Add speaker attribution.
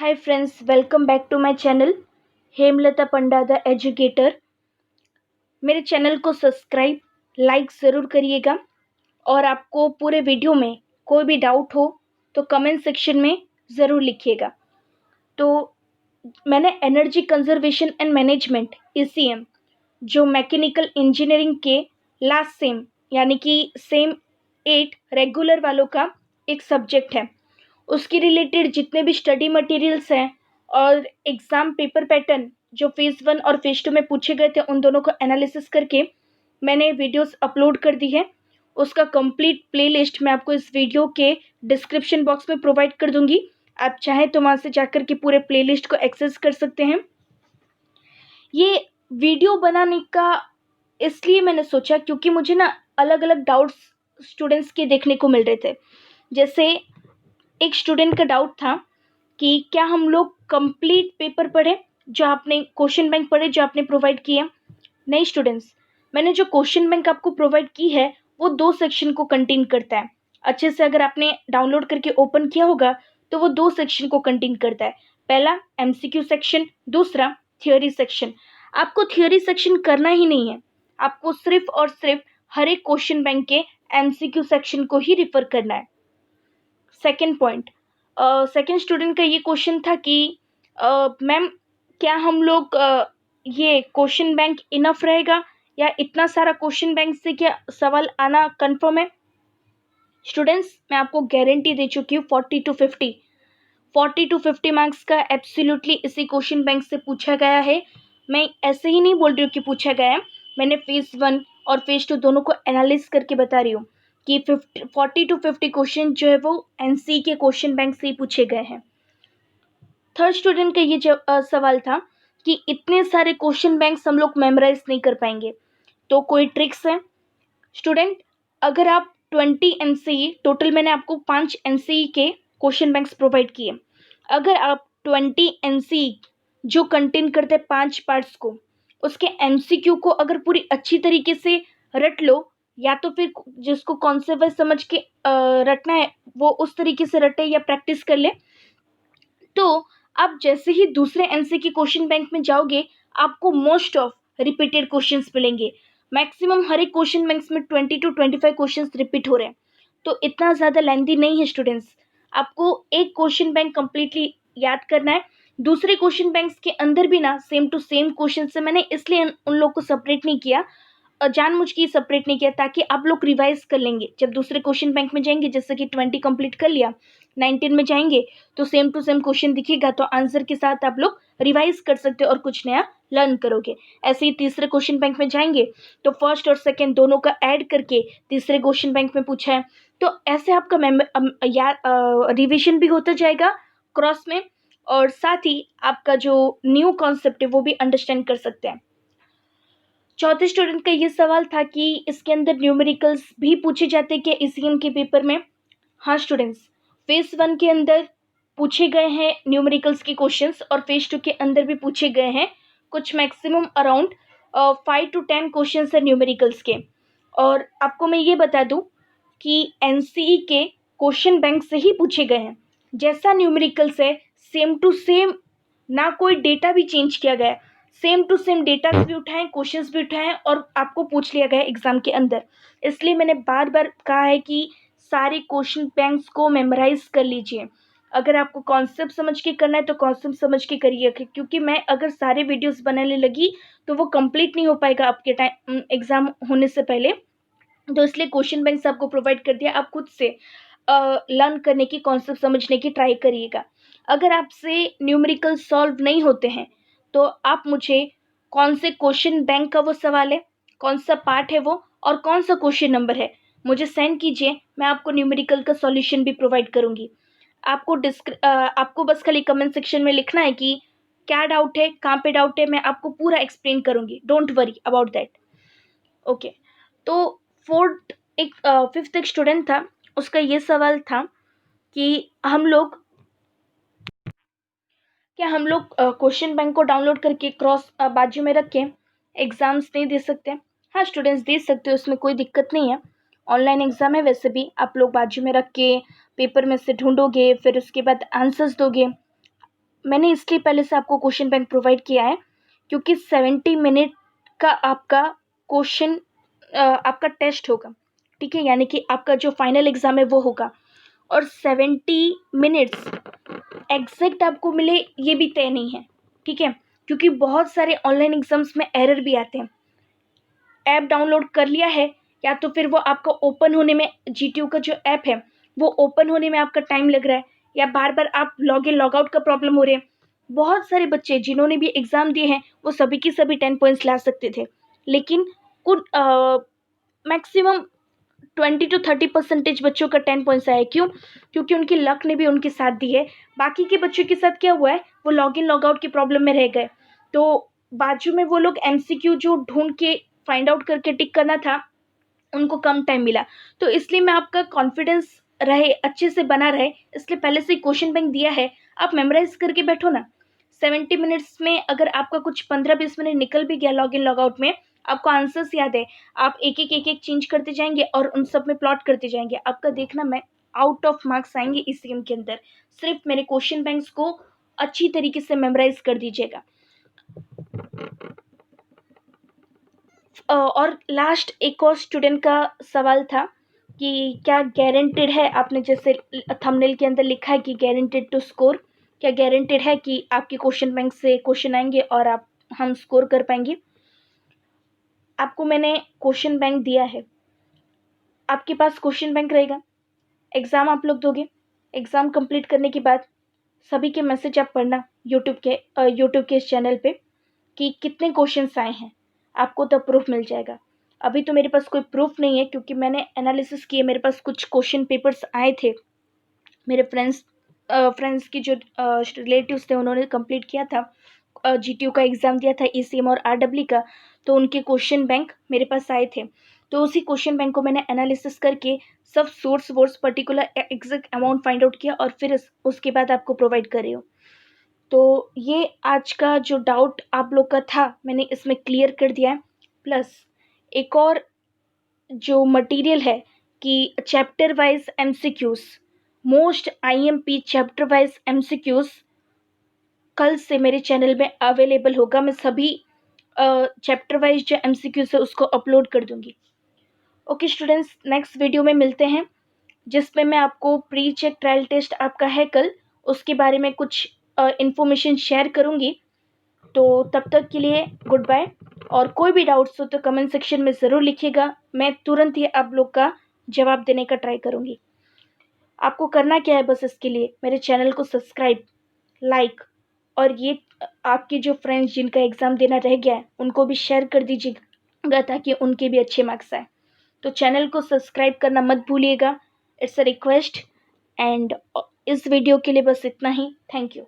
Speaker 1: Hi friends, welcome back to my channel Hemlata Panda the educator. मेरे channel को subscribe like ज़रूर करिएगा और आपको पूरे वीडियो में कोई भी डाउट हो तो कमेंट सेक्शन में ज़रूर लिखिएगा। तो मैंने energy conservation and management ECM जो मैकेनिकल इंजीनियरिंग के लास्ट सेम यानी कि सेम 8 रेगुलर वालों का एक सब्जेक्ट है, उसके रिलेटेड जितने भी स्टडी मटेरियल्स हैं और एग्ज़ाम पेपर पैटर्न जो फेज़ 1 और फेज़ 2 में पूछे गए थे उन दोनों को एनालिसिस करके मैंने वीडियोस अपलोड कर दी है। उसका कंप्लीट प्लेलिस्ट मैं आपको इस वीडियो के डिस्क्रिप्शन बॉक्स में प्रोवाइड कर दूंगी। आप चाहें तो वहाँ से जाकर के पूरे प्लेलिस्ट को एक्सेस कर सकते हैं। ये वीडियो बनाने का इसलिए मैंने सोचा क्योंकि मुझे ना अलग अलग डाउट्स स्टूडेंट्स के देखने को मिल रहे थे। जैसे एक स्टूडेंट का डाउट था कि क्या हम लोग कंप्लीट पेपर पढ़े जो आपने क्वेश्चन बैंक पढ़े जो आपने प्रोवाइड किया। नहीं स्टूडेंट्स, मैंने जो क्वेश्चन बैंक आपको प्रोवाइड की है वो 2 सेक्शन को कंटेन करता है। अच्छे से अगर आपने डाउनलोड करके ओपन किया होगा तो वो 2 सेक्शन को कंटेन करता है। पहला MCQ सेक्शन, दूसरा थियोरी सेक्शन। आपको थियोरी सेक्शन करना ही नहीं है, आपको सिर्फ और सिर्फ हर एक क्वेश्चन बैंक के MCQ सेक्शन को ही रिफर करना है। सेकेंड पॉइंट, सेकेंड स्टूडेंट का ये क्वेश्चन था कि मैम क्या हम लोग ये क्वेश्चन बैंक इनफ रहेगा या इतना सारा क्वेश्चन बैंक से क्या सवाल आना कंफर्म है। स्टूडेंट्स, मैं आपको गारंटी दे चुकी हूँ 40 to 50 मार्क्स का एब्सोल्युटली इसी क्वेश्चन बैंक से पूछा गया है। मैं ऐसे ही नहीं बोल रही हूँ कि पूछा गया है, मैंने फेज़ 1 और फेज़ 2 दोनों को एनालिस करके बता रही हूँ कि 40 to 50 क्वेश्चन जो है वो NCE के क्वेश्चन बैंक से ही पूछे गए हैं। थर्ड स्टूडेंट का ये सवाल था कि इतने सारे क्वेश्चन बैंक्स हम लोग मेमोराइज नहीं कर पाएंगे, तो कोई ट्रिक्स है। स्टूडेंट, अगर आप 20 NCE टोटल मैंने आपको 5 NCE के क्वेश्चन बैंक्स प्रोवाइड किए, अगर आप 20 NCE जो कंटेन करते हैं 5 पार्ट्स को, उसके MCQ को अगर पूरी अच्छी तरीके से रट लो या तो फिर जिसको कॉन्सेप्ट समझ के रटना है वो उस तरीके से रटे या प्रैक्टिस कर ले, तो आप जैसे ही दूसरे NCE के क्वेश्चन बैंक में जाओगे आपको मोस्ट ऑफ रिपीटेड क्वेश्चंस मिलेंगे। मैक्सिमम हर एक क्वेश्चन बैंक्स में 20 to 25 क्वेश्चंस रिपीट हो रहे हैं, तो इतना ज़्यादा लेंथी नहीं है स्टूडेंट्स। आपको एक क्वेश्चन बैंक कंप्लीटली याद करना है। दूसरे क्वेश्चन बैंक्स के अंदर भी ना सेम टू सेम क्वेश्चन से मैंने इसलिए उन लोग को सेपरेट नहीं किया, जानबूझ के सेपरेट नहीं किया ताकि आप लोग रिवाइज कर लेंगे। जब दूसरे क्वेश्चन बैंक में जाएंगे जैसे कि 20 कंप्लीट कर लिया, 19 में जाएंगे तो सेम टू सेम क्वेश्चन दिखेगा, तो आंसर के साथ आप लोग रिवाइज कर सकते हो और कुछ नया लर्न करोगे। ऐसे ही तीसरे क्वेश्चन बैंक में जाएंगे तो फर्स्ट और सेकेंड दोनों का ऐड करके तीसरे क्वेश्चन बैंक में पूछा है, तो ऐसे आपका रिविजन भी होता जाएगा क्रॉस में, और साथ ही आपका जो न्यू कॉन्सेप्ट है वो भी अंडरस्टैंड कर सकते हैं। चौथे स्टूडेंट का ये सवाल था कि इसके अंदर न्यूमेरिकल्स भी पूछे जाते हैं क्या ECM के पेपर में। हाँ स्टूडेंट्स, फेज़ 1 के अंदर पूछे गए हैं न्यूमेरिकल्स के क्वेश्चंस और फेज़ 2 के अंदर भी पूछे गए हैं कुछ मैक्सिमम अराउंड 5 to 10 क्वेश्चंस है न्यूमेरिकल्स के। और आपको मैं ये बता दूं कि NCE के क्वेश्चन बैंक से ही पूछे गए हैं, जैसा न्यूमेरिकल्स है सेम टू सेम, ना कोई डेटा भी चेंज किया गया है, सेम टू सेम डेटा भी उठाएं क्वेश्चंस भी उठाएं और आपको पूछ लिया गया एग्जाम के अंदर। इसलिए मैंने बार बार कहा है कि सारे क्वेश्चन बैंक्स को मेमोराइज कर लीजिए। अगर आपको कॉन्सेप्ट समझ के करना है तो कॉन्सेप्ट समझ के करिए, क्योंकि मैं अगर सारे वीडियोस बनाने लगी तो वो कंप्लीट नहीं हो पाएगा आपके टाइम एग्जाम होने से पहले। तो इसलिए क्वेश्चन बैंक आपको प्रोवाइड कर दिया, आप खुद से लर्न करने की कॉन्सेप्ट समझने की ट्राई करिएगा। अगर आपसे न्यूमेरिकल सॉल्व नहीं होते हैं तो आप मुझे कौन से क्वेश्चन बैंक का वो सवाल है, कौन सा पार्ट है वो और कौन सा क्वेश्चन नंबर है, मुझे सेंड कीजिए, मैं आपको न्यूमेरिकल का सॉल्यूशन भी प्रोवाइड करूंगी। आपको बस खाली कमेंट सेक्शन में लिखना है कि क्या डाउट है, कहाँ पे डाउट है, मैं आपको पूरा एक्सप्लेन करूंगी, don't worry about that. Okay, तो फिफ्थ एक स्टूडेंट था, उसका ये सवाल था कि क्या हम लोग क्वेश्चन बैंक को डाउनलोड करके क्रॉस बाजू में रख के एग्ज़ाम्स नहीं दे सकते। हाँ स्टूडेंट्स, दे सकते हो, उसमें कोई दिक्कत नहीं है। ऑनलाइन एग्ज़ाम है, वैसे भी आप लोग बाजू में रख के पेपर में से ढूंढोगे, फिर उसके बाद आंसर्स दोगे, मैंने इसलिए पहले से आपको क्वेश्चन बैंक प्रोवाइड किया है क्योंकि 70 मिनट का आपका क्वेश्चन आपका टेस्ट होगा, ठीक है, यानी कि आपका जो फाइनल एग्ज़ाम है वो होगा। और 70 मिनट्स एग्जैक्ट आपको मिले ये भी तय नहीं है, ठीक है, क्योंकि बहुत सारे ऑनलाइन एग्ज़ाम्स में एरर भी आते हैं। ऐप डाउनलोड कर लिया है या तो फिर वो आपका ओपन होने में, GTU का जो ऐप है वो ओपन होने में आपका टाइम लग रहा है, या बार बार आप लॉग इन लॉग आउट का प्रॉब्लम हो रहे हैं। बहुत सारे बच्चे जिन्होंने भी एग्ज़ाम दिए हैं वो सभी की सभी 10 पॉइंट्स ला सकते थे, लेकिन कुछ मैक्सिमम 20 to 30% बच्चों का 10 पॉइंट्स आया। क्यों? क्योंकि उनकी लक ने भी उनके साथ दी है। बाकी के बच्चों के साथ क्या हुआ है, वो लॉग इन लॉग आउट की प्रॉब्लम में रह गए, तो बाजू में वो लोग MCQ जो ढूंढ के फाइंड आउट करके टिक करना था उनको कम टाइम मिला। तो इसलिए मैं आपका कॉन्फिडेंस रहे, अच्छे से बना रहे, इसलिए पहले से क्वेश्चन बैंक दिया है, आप मेमोराइज करके बैठो ना। 70 मिनट्स में अगर आपका कुछ 15-20 मिनट निकल भी गया लॉग इन लॉग आउट में, आपको आंसर्स याद है, आप एक एक चेंज करते जाएंगे और उन सब में प्लॉट करते जाएंगे, आपका देखना मैं आउट ऑफ मार्क्स आएंगे ECM के अंदर। सिर्फ मेरे क्वेश्चन बैंक्स को अच्छी तरीके से मेमोराइज कर दीजिएगा। और लास्ट एक और स्टूडेंट का सवाल था कि क्या गारंटेड है, आपने जैसे थंबनेल के अंदर लिखा है कि गारंटेड टू स्कोर, क्या गारंटेड है कि आपके क्वेश्चन बैंक से क्वेश्चन आएंगे और हम स्कोर कर पाएंगे? आपको मैंने क्वेश्चन बैंक दिया है, आपके पास क्वेश्चन बैंक रहेगा, एग्ज़ाम आप लोग दोगे, एग्ज़ाम कंप्लीट करने के बाद सभी के मैसेज आप पढ़ना यूट्यूब के इस चैनल पे कि कितने क्वेश्चंस आए हैं, आपको तो प्रूफ मिल जाएगा। अभी तो मेरे पास कोई प्रूफ नहीं है क्योंकि मैंने एनालिसिस किए, मेरे पास कुछ क्वेश्चन पेपर्स आए थे, मेरे फ्रेंड्स की जो रिलेटिव्स थे उन्होंने कंप्लीट किया था, GTU का एग्ज़ाम दिया था, ECM और RW का, तो उनके क्वेश्चन बैंक मेरे पास आए थे। तो उसी क्वेश्चन बैंक को मैंने एनालिसिस करके सब source verse particular exact amount find out किया और फिर उसके बाद आपको प्रोवाइड कर रही हूँ। तो ये आज का जो डाउट आप लोग का था मैंने इसमें क्लियर कर दिया है। प्लस एक और जो मटेरियल है कि chapter wise MCQs, most IMP chapter wise MCQs कल से मेरे चैनल में अवेलेबल होगा। मैं सभी चैप्टर वाइज जो MCQs है उसको अपलोड कर दूंगी। ओके स्टूडेंट्स, नेक्स्ट वीडियो में मिलते हैं जिसमें मैं आपको प्री चेक ट्रायल टेस्ट आपका है कल, उसके बारे में कुछ इन्फॉर्मेशन शेयर करूंगी। तो तब तक के लिए गुड बाय, और कोई भी डाउट्स हो तो कमेंट सेक्शन में ज़रूर लिखिएगा, मैं तुरंत ही आप लोग का जवाब देने का ट्राई करूंगी। आपको करना क्या है, बस इसके लिए मेरे चैनल को सब्सक्राइब, लाइक, और ये आपके जो फ्रेंड्स जिनका एग्ज़ाम देना रह गया है उनको भी शेयर कर दीजिएगा ताकि उनके भी अच्छे मार्क्स आए। तो चैनल को सब्सक्राइब करना मत भूलिएगा, इट्स अ रिक्वेस्ट। एंड इस वीडियो के लिए बस इतना ही। Thank you.